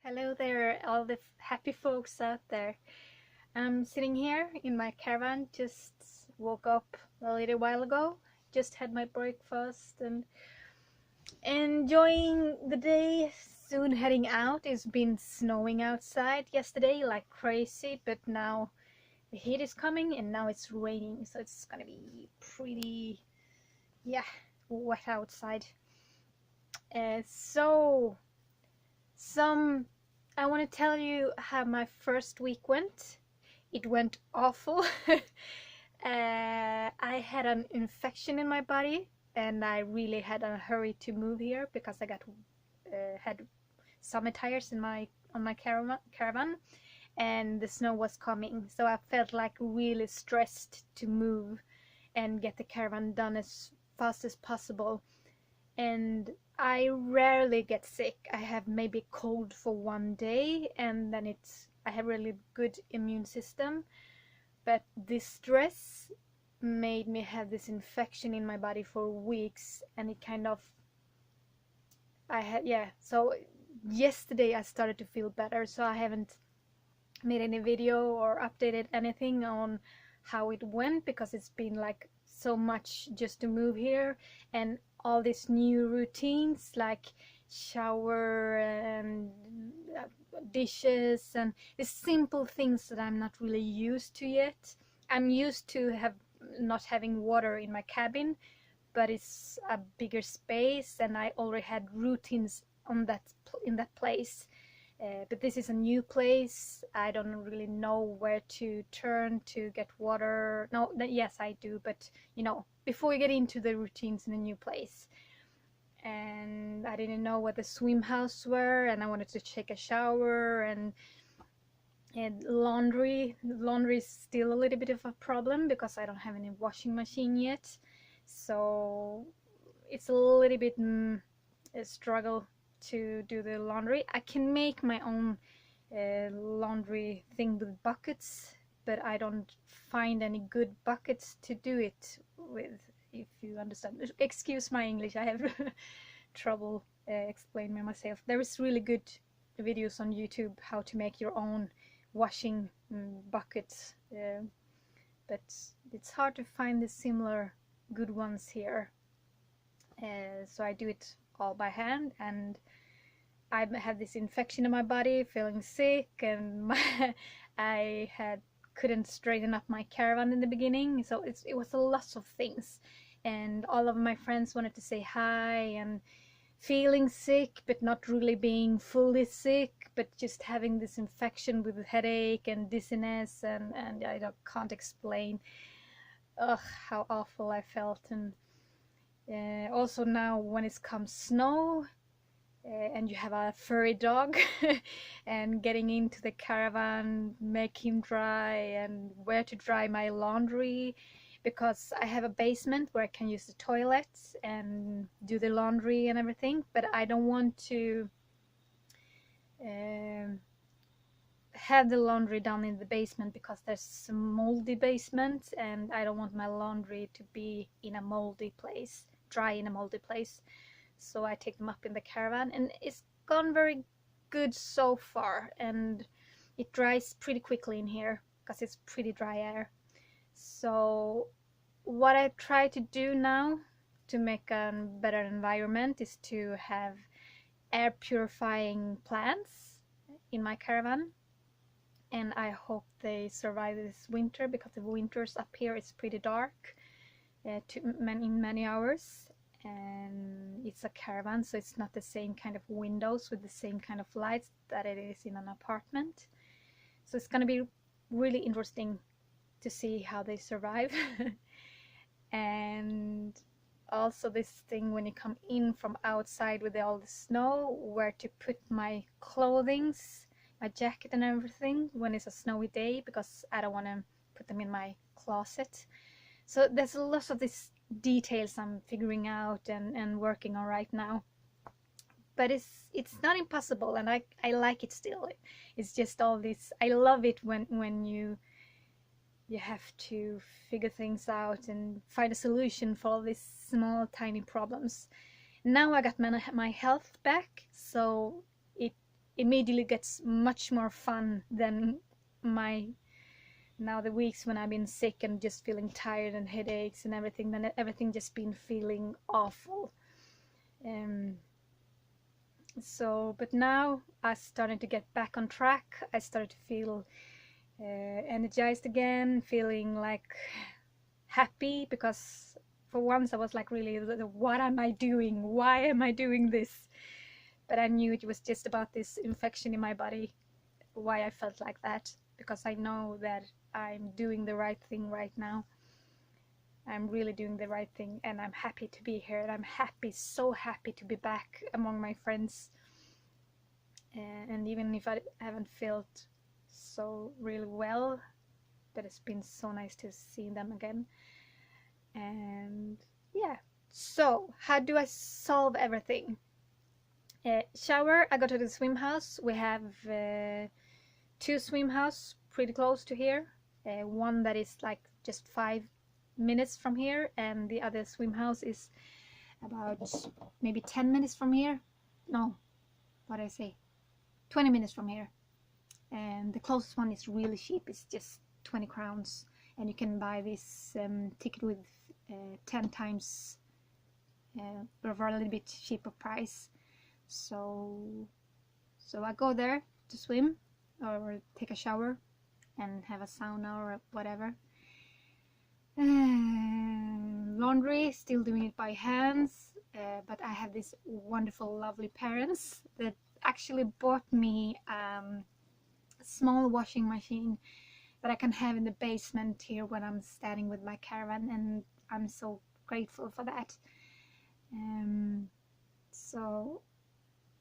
Hello there, all the happy folks out there. I'm sitting here in my caravan, just woke up a little while ago, just had my breakfast and enjoying the day. Soon heading out. It's been snowing outside yesterday like crazy, but now the heat is coming and now it's raining, so it's gonna be pretty, yeah, wet outside. So I want to tell you how my first week went. It went awful. I had an infection in my body, and I really had a hurry to move here because I had summer tires on my caravan, and the snow was coming. So I felt like really stressed to move and get the caravan done as fast as possible. And I rarely get sick. I have maybe a cold for one day, and then I have really good immune system. But this stress made me have this infection in my body for weeks, and it kind of so yesterday I started to feel better, so I haven't made any video or updated anything on how it went because it's been like so much just to move here and all these new routines like shower and dishes and the simple things that I'm not really used to yet. I'm used to not having water in my cabin, but it's a bigger space and I already had routines in that place. But this is a new place. I don't really know where to turn to get water. No, yes, I do, but before we get into the routines in a new place. And I didn't know what the swim house were, and I wanted to take a shower and laundry. Laundry is still a little bit of a problem because I don't have any washing machine yet. So it's a little bit a struggle to do the laundry. I can make my own laundry thing with buckets, but I don't find any good buckets to do it with, if you understand. Excuse my English, I have trouble explaining myself. There is really good videos on YouTube how to make your own washing buckets, but it's hard to find the similar good ones here. So I do it all by hand, and I had this infection in my body, feeling sick, and I couldn't straighten up my caravan in the beginning, so it was a lot of things, and all of my friends wanted to say hi and feeling sick but not really being fully sick, but just having this infection with headache and dizziness, and I can't explain how awful I felt. And also now when it comes snow and you have a furry dog and getting into the caravan, make him dry, and where to dry my laundry, because I have a basement where I can use the toilet and do the laundry and everything, but I don't want to have the laundry done in the basement because there's a moldy basement, and I don't want my laundry to be in a moldy place, dry in a moldy place. So I take them up in the caravan, and it's gone very good so far, and it dries pretty quickly in here because it's pretty dry air. So what I try to do now to make a better environment is to have air purifying plants in my caravan, and I hope they survive this winter because the winters up here is pretty dark in many hours, and it's a caravan, so it's not the same kind of windows with the same kind of lights that it is in an apartment. So it's going to be really interesting to see how they survive. And also this thing when you come in from outside with all the snow, where to put my clothings, my jacket and everything when it's a snowy day, because I don't want to put them in my closet. So there's a lot of these details I'm figuring out and working on right now, but it's not impossible, and I like it still. It's just all this, I love it when you have to figure things out and find a solution for all these small tiny problems. Now I got my health back, so immediately gets much more fun than the weeks when I've been sick and just feeling tired and headaches and everything. Then everything just been feeling awful. But now I started to get back on track. I started to feel energized again, feeling like happy, because for once I was like, really, what am I doing? Why am I doing this? But I knew it was just about this infection in my body, why I felt like that, because I know that I'm doing the right thing right now. I'm really doing the right thing, and I'm happy to be here, and I'm happy, so happy to be back among my friends. And even if I haven't felt so really well, but it's been so nice to see them again. And yeah, so how do I solve everything? Shower, I go to the swim house. We have 2 swim houses pretty close to here. One that is like just 5 minutes from here, and the other swim house is about maybe 10 minutes from here. No, what did I say? 20 minutes from here. And the closest one is really cheap. It's just 20 crowns, and you can buy this ticket with 10 times for a little bit cheaper price. So I go there to swim or take a shower and have a sauna or whatever. Laundry, still doing it by hands, but I have these wonderful, lovely parents that actually bought me a small washing machine that I can have in the basement here when I'm standing with my caravan, and I'm so grateful for that. So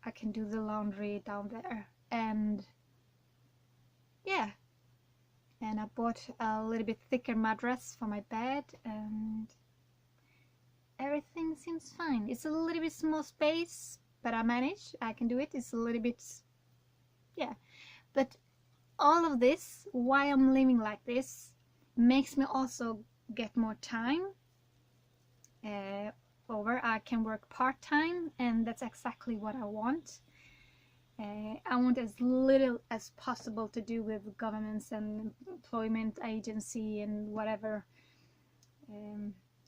I can do the laundry down there. And yeah, and I bought a little bit thicker mattress for my bed, and everything seems fine. It's a little bit small space, but I manage. I can do it. It's a little bit, yeah. But all of this, why I'm living like this, makes me also get more time over. I can work part-time, and that's exactly what I want. I want as little as possible to do with governments and employment agency and whatever.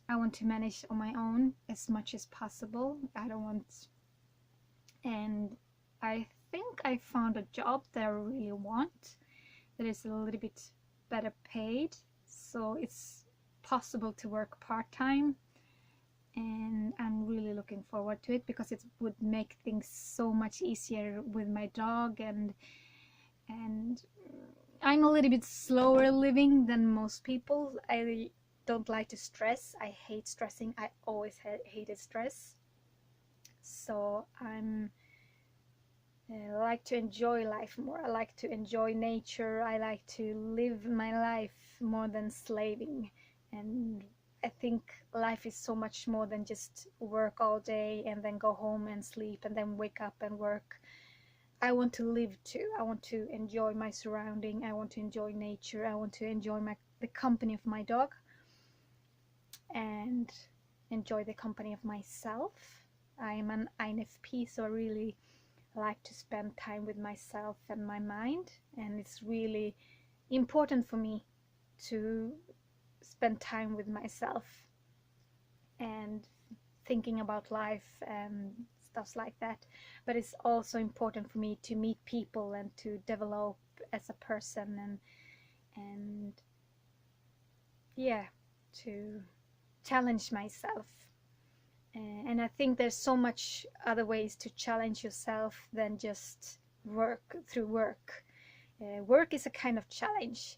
I want to manage on my own as much as possible. I don't want, and I think I found a job that I really want, that is a little bit better paid, so it's possible to work part-time, and I'm really looking forward to it, because it would make things so much easier with my dog, and I'm a little bit slower living than most people. I don't like to stress. I hate stressing. I always hated stress. So I like to enjoy life more. I like to enjoy nature. I like to live my life more than slaving. And I think life is so much more than just work all day and then go home and sleep and then wake up and work. I want to live too. I want to enjoy my surrounding. I want to enjoy nature. I want to enjoy the company of my dog, and enjoy the company of myself. I am an INFP, so I really like to spend time with myself and my mind, and it's really important for me to spend time with myself and thinking about life and stuff like that. But it's also important for me to meet people and to develop as a person, and yeah, to challenge myself. And I think there's so much other ways to challenge yourself than just work. Work is a kind of challenge,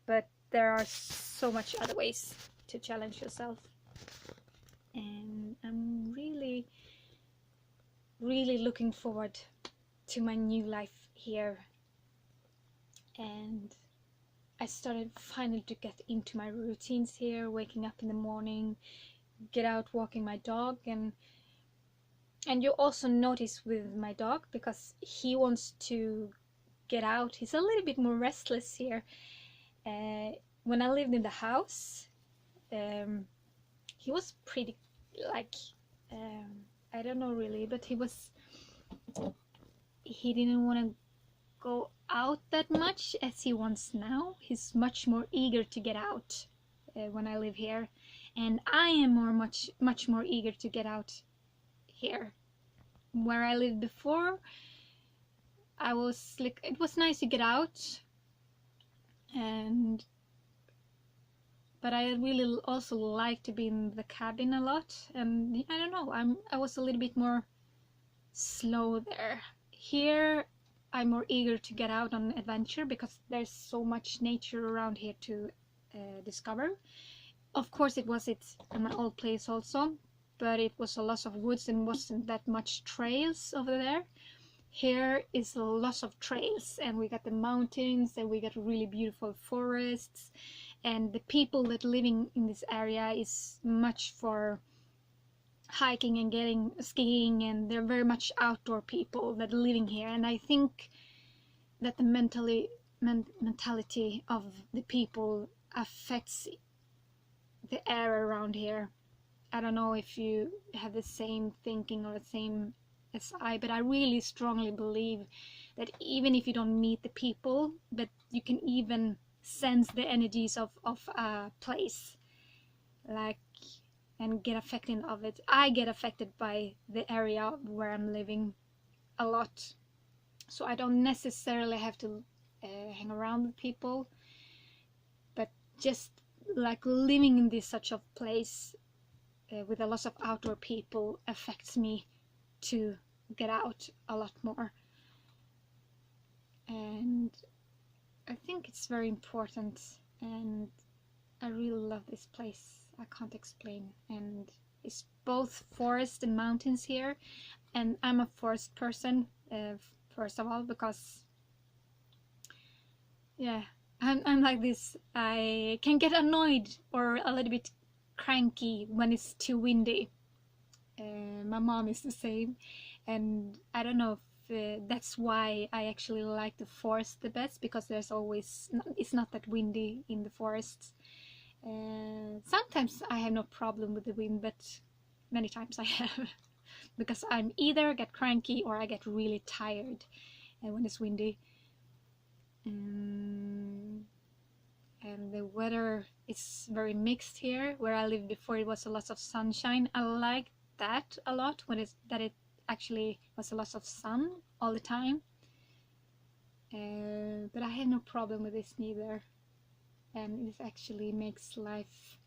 but there are so much other ways to challenge yourself. And I'm really looking forward to my new life here. And I started finally to get into my routines here, waking up in the morning, get out walking my dog, and you also notice with my dog, because he wants to get out. He's a little bit more restless here. When I lived in the house, he was pretty like I don't know really, but he was he didn't want to go out that much as he wants now. He's much more eager to get out when I live here, and I am much more eager to get out here. Where I lived before, I was like, it was nice to get out, but I really also like to be in the cabin a lot, and I don't know, I was a little bit more slow there. Here I'm more eager to get out on adventure because there's so much nature around here to discover. Of course it's in my old place also, but it was a lot of woods and wasn't that much trails over there. Here is a lot of trails, and we got the mountains, and we got really beautiful forests, and the people that living in this area is much for hiking and getting skiing, and they're very much outdoor people that are living here. And I think that the mentality of the people affects the air around here. I don't know if you have the same thinking or the same as I, but I really strongly believe that even if you don't meet the people, but you can even sense the energies of a place, like, and get affected of it. I get affected by the area where I'm living a lot, so I don't necessarily have to hang around with people, but just like living in this such a place with a lot of outdoor people affects me to get out a lot more. And I think it's very important, and I really love this place. I can't explain. And it's both forest and mountains here, and I'm a forest person, first of all, because yeah, I'm like this. I can get annoyed or a little bit cranky when it's too windy. My mom is the same, and I don't know if that's why I actually like the forest the best, because there's always, it's not that windy in the forests. Sometimes I have no problem with the wind, but many times I have because I'm either get cranky or I get really tired when it's windy. And the weather is very mixed here. Where I lived before, it was a lot of sunshine. I like that a lot, when it actually was a lot of sun all the time. But I have no problem with this neither, and it actually makes life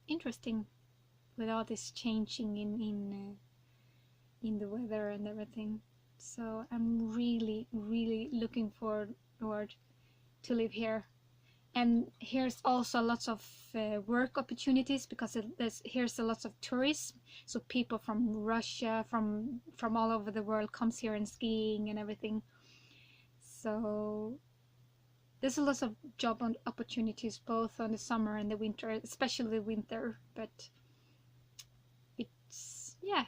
interesting with all this changing in the weather and everything. So I'm really looking forward to live here. And here's also lots of work opportunities, because here's a lot of tourism. So people from Russia, from all over the world comes here and skiing and everything. So there's a lot of job opportunities both on the summer and the winter, especially the winter. But it's, yeah,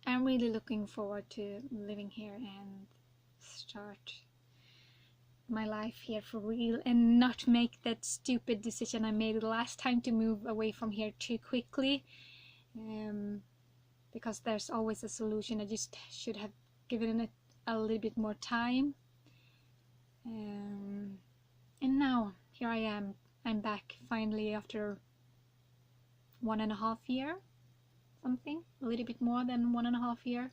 I'm really looking forward to living here and start my life here for real, and not make that stupid decision I made the last time to move away from here too quickly, because there's always a solution. I just should have given it a little bit more time, and now here I am. I'm back finally after 1.5 years, something, a little bit more than 1.5 years,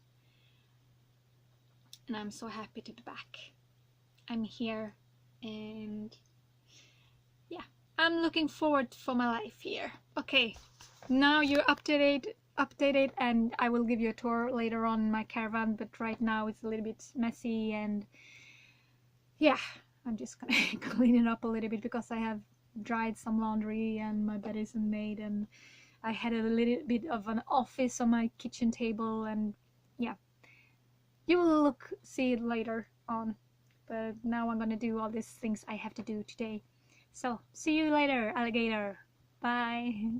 and I'm so happy to be back. I'm here, and yeah, I'm looking forward for my life here. Okay, now you're updated, and I will give you a tour later on my caravan, but right now it's a little bit messy, and yeah, I'm just gonna clean it up a little bit because I have dried some laundry and my bed isn't made, and I had a little bit of an office on my kitchen table, and yeah, you will see it later on. But now I'm gonna do all these things I have to do today. So, see you later, alligator. Bye.